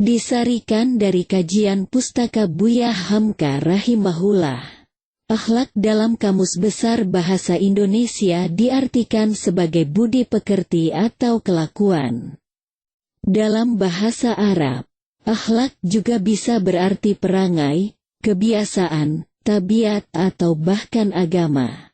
Disarikan dari kajian Pustaka Buya Hamka rahimahullah. Akhlak dalam Kamus Besar Bahasa Indonesia diartikan sebagai budi pekerti atau kelakuan. Dalam bahasa Arab, akhlak juga bisa berarti perangai, kebiasaan, tabiat atau bahkan agama.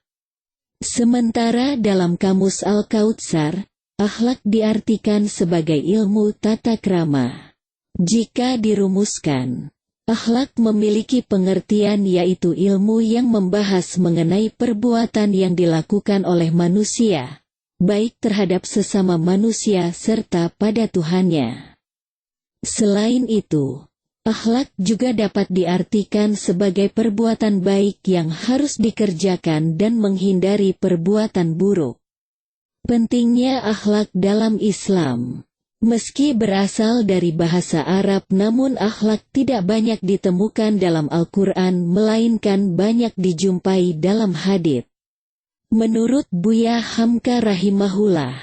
Sementara dalam Kamus Al-Kautsar, akhlak diartikan sebagai ilmu tata krama. Jika dirumuskan, akhlak memiliki pengertian yaitu ilmu yang membahas mengenai perbuatan yang dilakukan oleh manusia, baik terhadap sesama manusia serta pada Tuhannya. Selain itu, akhlak juga dapat diartikan sebagai perbuatan baik yang harus dikerjakan dan menghindari perbuatan buruk. Pentingnya akhlak dalam Islam. Meski berasal dari bahasa Arab namun akhlak tidak banyak ditemukan dalam Al-Quran melainkan banyak dijumpai dalam hadits. Menurut Buya Hamka rahimahullah,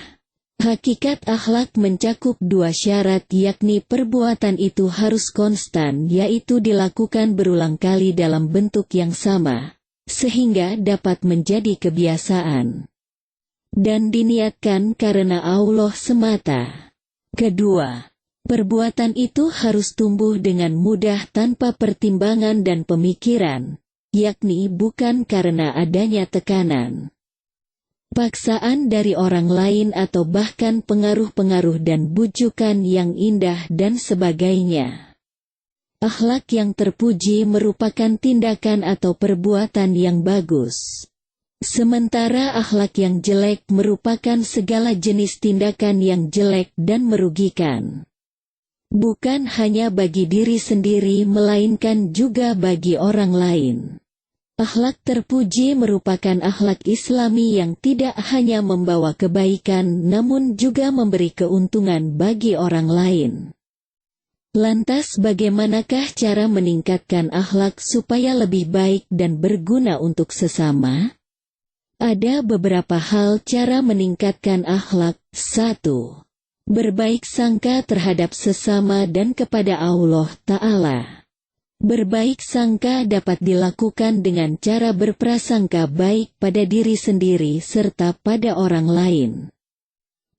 hakikat akhlak mencakup dua syarat yakni perbuatan itu harus konstan yaitu dilakukan berulang kali dalam bentuk yang sama, sehingga dapat menjadi kebiasaan. Dan diniatkan karena Allah semata. Kedua, perbuatan itu harus tumbuh dengan mudah tanpa pertimbangan dan pemikiran, yakni bukan karena adanya tekanan, paksaan dari orang lain atau bahkan pengaruh-pengaruh dan bujukan yang indah dan sebagainya. Akhlak yang terpuji merupakan tindakan atau perbuatan yang bagus. Sementara akhlak yang jelek merupakan segala jenis tindakan yang jelek dan merugikan. Bukan hanya bagi diri sendiri melainkan juga bagi orang lain. Akhlak terpuji merupakan akhlak Islami yang tidak hanya membawa kebaikan namun juga memberi keuntungan bagi orang lain. Lantas bagaimanakah cara meningkatkan akhlak supaya lebih baik dan berguna untuk sesama? Ada beberapa hal cara meningkatkan akhlak. 1. Berbaik sangka terhadap sesama dan kepada Allah Ta'ala. Berbaik sangka dapat dilakukan dengan cara berprasangka baik pada diri sendiri serta pada orang lain.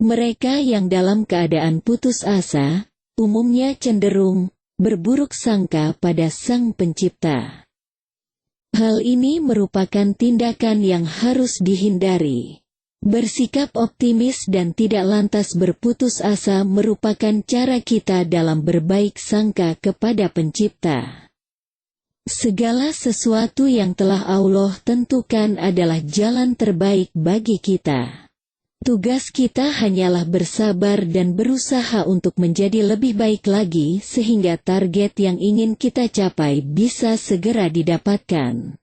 Mereka yang dalam keadaan putus asa, umumnya cenderung berburuk sangka pada Sang Pencipta. Hal ini merupakan tindakan yang harus dihindari. Bersikap optimis dan tidak lantas berputus asa merupakan cara kita dalam berbaik sangka kepada Pencipta. Segala sesuatu yang telah Allah tentukan adalah jalan terbaik bagi kita. Tugas kita hanyalah bersabar dan berusaha untuk menjadi lebih baik lagi sehingga target yang ingin kita capai bisa segera didapatkan.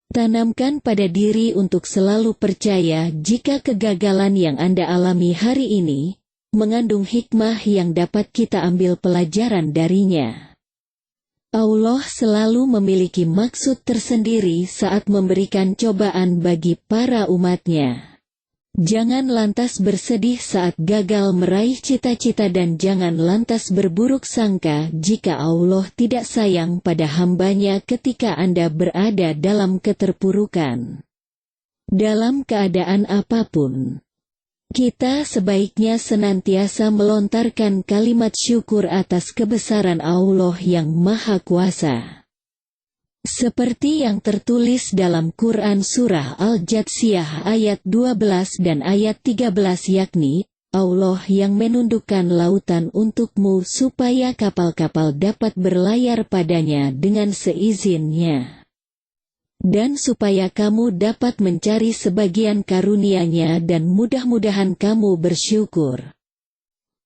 Tanamkan pada diri untuk selalu percaya jika kegagalan yang Anda alami hari ini mengandung hikmah yang dapat kita ambil pelajaran darinya. Allah selalu memiliki maksud tersendiri saat memberikan cobaan bagi para umatnya. Jangan lantas bersedih saat gagal meraih cita-cita dan jangan lantas berburuk sangka jika Allah tidak sayang pada hambanya ketika Anda berada dalam keterpurukan. Dalam keadaan apapun, kita sebaiknya senantiasa melontarkan kalimat syukur atas kebesaran Allah yang Maha Kuasa. Seperti yang tertulis dalam Quran Surah Al-Jathiyah ayat 12 dan ayat 13 yakni, Allah yang menundukkan lautan untukmu supaya kapal-kapal dapat berlayar padanya dengan seizinnya. Dan supaya kamu dapat mencari sebagian karunia-Nya dan mudah-mudahan kamu bersyukur.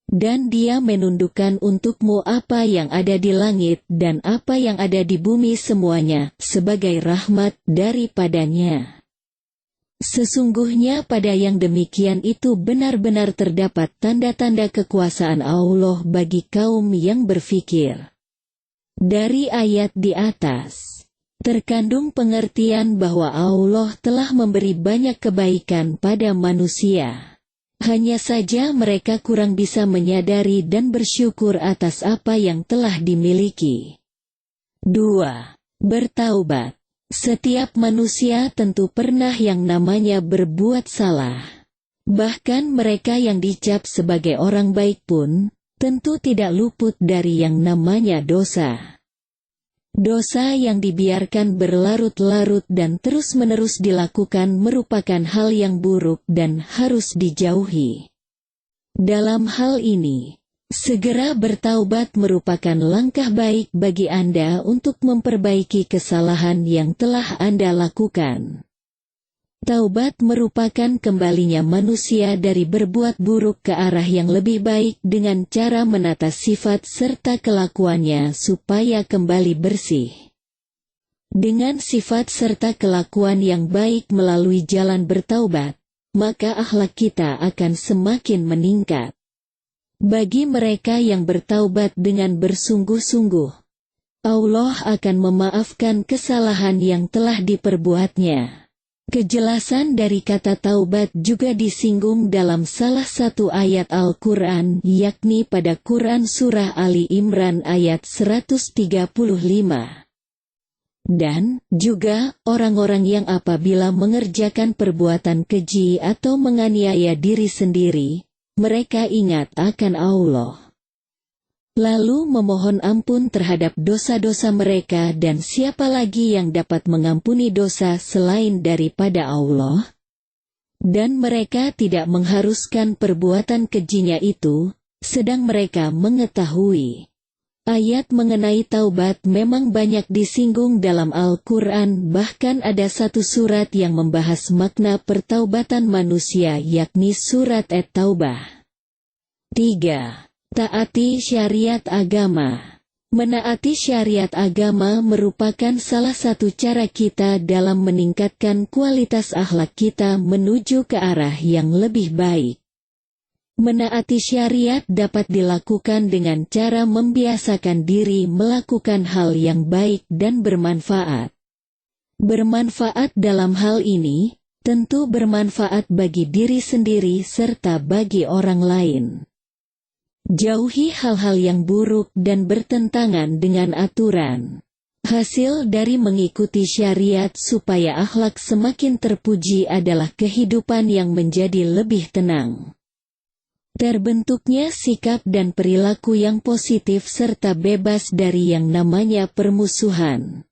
Dan Dia menundukkan untukmu apa yang ada di langit dan apa yang ada di bumi semuanya, sebagai rahmat daripadanya. Sesungguhnya pada yang demikian itu benar-benar terdapat tanda-tanda kekuasaan Allah bagi kaum yang berfikir. Dari ayat di atas, terkandung pengertian bahwa Allah telah memberi banyak kebaikan pada manusia. Hanya saja mereka kurang bisa menyadari dan bersyukur atas apa yang telah dimiliki. 2. Bertaubat. Setiap manusia tentu pernah yang namanya berbuat salah. Bahkan mereka yang dicap sebagai orang baik pun, tentu tidak luput dari yang namanya dosa. Dosa yang dibiarkan berlarut-larut dan terus-menerus dilakukan merupakan hal yang buruk dan harus dijauhi. Dalam hal ini, segera bertaubat merupakan langkah baik bagi Anda untuk memperbaiki kesalahan yang telah Anda lakukan. Taubat merupakan kembalinya manusia dari berbuat buruk ke arah yang lebih baik dengan cara menata sifat serta kelakuannya supaya kembali bersih. Dengan sifat serta kelakuan yang baik melalui jalan bertaubat, maka akhlak kita akan semakin meningkat. Bagi mereka yang bertaubat dengan bersungguh-sungguh, Allah akan memaafkan kesalahan yang telah diperbuatnya. Kejelasan dari kata taubat juga disinggung dalam salah satu ayat Al-Quran, yakni pada Quran Surah Ali Imran ayat 135. Dan juga orang-orang yang apabila mengerjakan perbuatan keji atau menganiaya diri sendiri, mereka ingat akan Allah, lalu memohon ampun terhadap dosa-dosa mereka, dan siapa lagi yang dapat mengampuni dosa selain daripada Allah? Dan mereka tidak mengharuskan perbuatan kejinya itu, sedang mereka mengetahui. Ayat mengenai taubat memang banyak disinggung dalam Al-Quran, bahkan ada satu surat yang membahas makna pertaubatan manusia, yakni surat At-Taubah. 3. Taati syariat agama. Menaati syariat agama merupakan salah satu cara kita dalam meningkatkan kualitas akhlak kita menuju ke arah yang lebih baik. Menaati syariat dapat dilakukan dengan cara membiasakan diri melakukan hal yang baik dan bermanfaat. Bermanfaat dalam hal ini, tentu bermanfaat bagi diri sendiri serta bagi orang lain. Jauhi hal-hal yang buruk dan bertentangan dengan aturan. Hasil dari mengikuti syariat supaya akhlak semakin terpuji adalah kehidupan yang menjadi lebih tenang. Terbentuknya sikap dan perilaku yang positif serta bebas dari yang namanya permusuhan.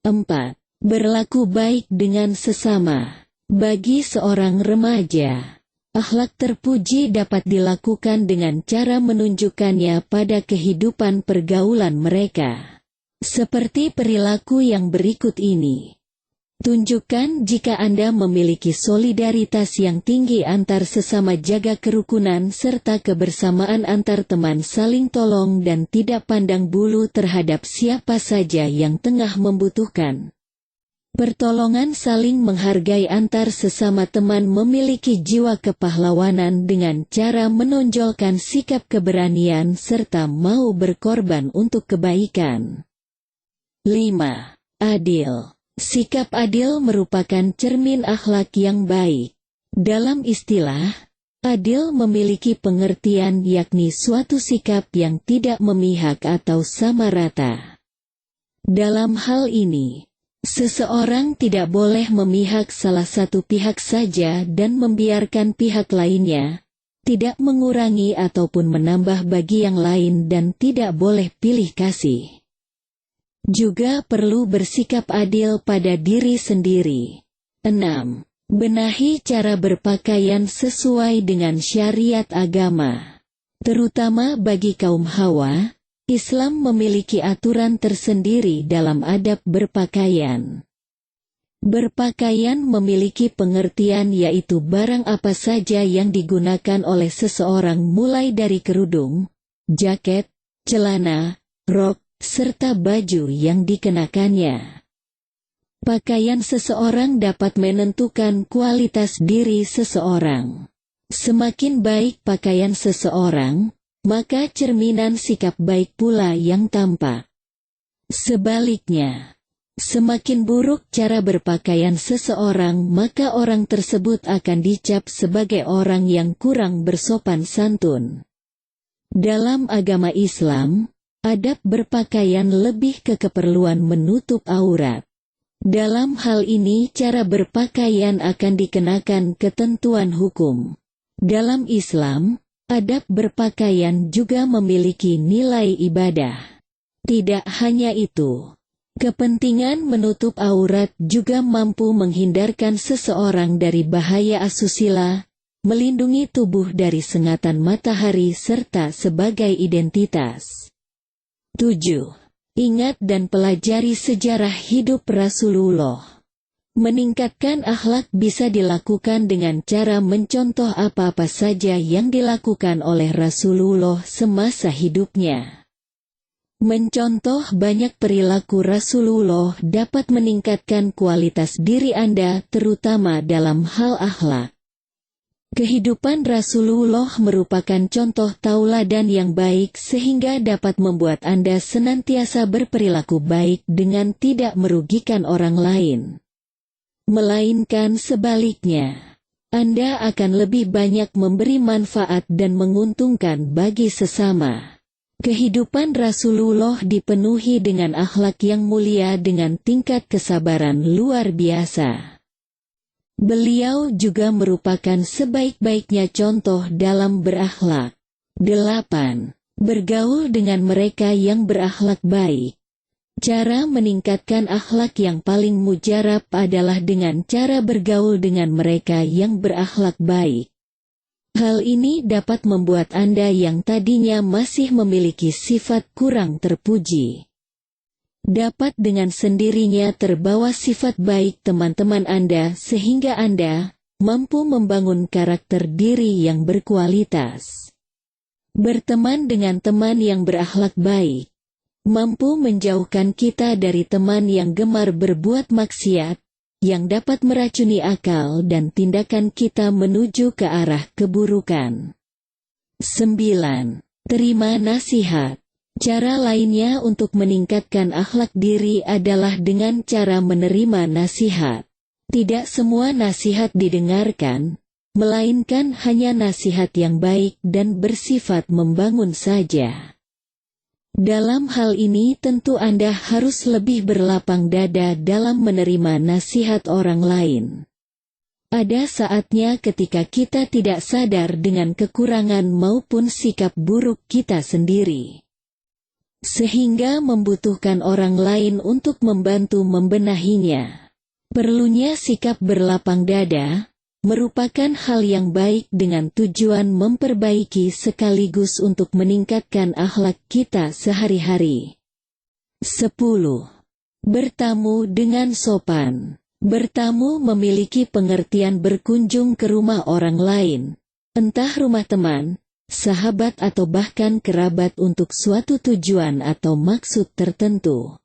4. Berlaku baik dengan sesama. Bagi seorang remaja, akhlak terpuji dapat dilakukan dengan cara menunjukkannya pada kehidupan pergaulan mereka. Seperti perilaku yang berikut ini. Tunjukkan jika Anda memiliki solidaritas yang tinggi antar sesama, jaga kerukunan serta kebersamaan antar teman, saling tolong dan tidak pandang bulu terhadap siapa saja yang tengah membutuhkan. Pertolongan saling menghargai antar sesama teman, memiliki jiwa kepahlawanan dengan cara menonjolkan sikap keberanian serta mau berkorban untuk kebaikan. 5. Adil. Sikap adil merupakan cermin akhlak yang baik. Dalam istilah, adil memiliki pengertian yakni suatu sikap yang tidak memihak atau sama rata. Dalam hal ini, seseorang tidak boleh memihak salah satu pihak saja dan membiarkan pihak lainnya, tidak mengurangi ataupun menambah bagi yang lain, dan tidak boleh pilih kasih. Juga perlu bersikap adil pada diri sendiri. 6. Benahi cara berpakaian sesuai dengan syariat agama. Terutama bagi kaum Hawa, Islam memiliki aturan tersendiri dalam adab berpakaian. Berpakaian memiliki pengertian yaitu barang apa saja yang digunakan oleh seseorang mulai dari kerudung, jaket, celana, rok, serta baju yang dikenakannya. Pakaian seseorang dapat menentukan kualitas diri seseorang. Semakin baik pakaian seseorang, maka cerminan sikap baik pula yang tampak. Sebaliknya, Semakin buruk cara berpakaian seseorang, maka orang tersebut akan dicap sebagai orang yang kurang bersopan santun. Dalam agama Islam, adab berpakaian lebih ke keperluan menutup aurat. Dalam hal ini cara berpakaian akan dikenakan ketentuan hukum. Dalam Islam, adab berpakaian juga memiliki nilai ibadah. Tidak hanya itu, kepentingan menutup aurat juga mampu menghindarkan seseorang dari bahaya asusila, melindungi tubuh dari sengatan matahari serta sebagai identitas. 7. Ingat dan pelajari sejarah hidup Rasulullah. Meningkatkan akhlak bisa dilakukan dengan cara mencontoh apa-apa saja yang dilakukan oleh Rasulullah semasa hidupnya. Mencontoh banyak perilaku Rasulullah dapat meningkatkan kualitas diri Anda, terutama dalam hal akhlak. Kehidupan Rasulullah merupakan contoh tauladan yang baik sehingga dapat membuat Anda senantiasa berperilaku baik dengan tidak merugikan orang lain. Melainkan sebaliknya, Anda akan lebih banyak memberi manfaat dan menguntungkan bagi sesama. Kehidupan Rasulullah dipenuhi dengan akhlak yang mulia dengan tingkat kesabaran luar biasa. Beliau juga merupakan sebaik-baiknya contoh dalam berakhlak. 8. Bergaul dengan mereka yang berakhlak baik. Cara meningkatkan akhlak yang paling mujarab adalah dengan cara bergaul dengan mereka yang berakhlak baik. Hal ini dapat membuat Anda yang tadinya masih memiliki sifat kurang terpuji, dapat dengan sendirinya terbawa sifat baik teman-teman Anda sehingga Anda mampu membangun karakter diri yang berkualitas. Berteman dengan teman yang berakhlak baik mampu menjauhkan kita dari teman yang gemar berbuat maksiat, yang dapat meracuni akal dan tindakan kita menuju ke arah keburukan. 9. Terima nasihat. Cara lainnya untuk meningkatkan akhlak diri adalah dengan cara menerima nasihat. Tidak semua nasihat didengarkan, melainkan hanya nasihat yang baik dan bersifat membangun saja. Dalam hal ini tentu Anda harus lebih berlapang dada dalam menerima nasihat orang lain. Ada saatnya ketika kita tidak sadar dengan kekurangan maupun sikap buruk kita sendiri, sehingga membutuhkan orang lain untuk membantu membenahinya. Perlunya sikap berlapang dada merupakan hal yang baik dengan tujuan memperbaiki sekaligus untuk meningkatkan akhlak kita sehari-hari. 10. Bertamu dengan sopan. Bertamu memiliki pengertian berkunjung ke rumah orang lain, entah rumah teman, sahabat atau bahkan kerabat untuk suatu tujuan atau maksud tertentu.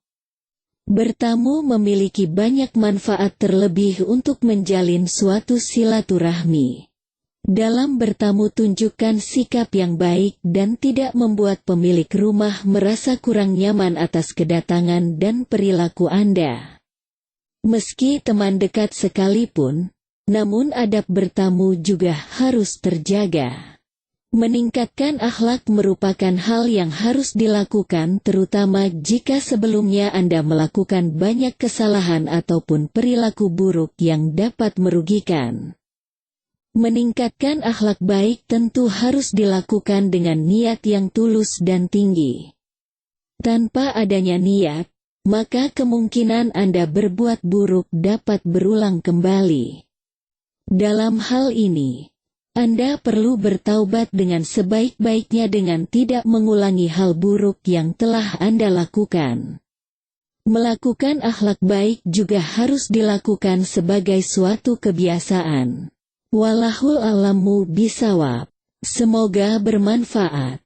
Bertamu memiliki banyak manfaat terlebih untuk menjalin suatu silaturahmi. Dalam bertamu tunjukkan sikap yang baik dan tidak membuat pemilik rumah merasa kurang nyaman atas kedatangan dan perilaku Anda. Meski teman dekat sekalipun, namun adab bertamu juga harus terjaga. Meningkatkan akhlak merupakan hal yang harus dilakukan terutama jika sebelumnya Anda melakukan banyak kesalahan ataupun perilaku buruk yang dapat merugikan. Meningkatkan akhlak baik tentu harus dilakukan dengan niat yang tulus dan tinggi. Tanpa adanya niat, maka kemungkinan Anda berbuat buruk dapat berulang kembali. Dalam hal ini, Anda perlu bertaubat dengan sebaik-baiknya dengan tidak mengulangi hal buruk yang telah Anda lakukan. Melakukan akhlak baik juga harus dilakukan sebagai suatu kebiasaan. Wallahul a'lamu bishawab. Semoga bermanfaat.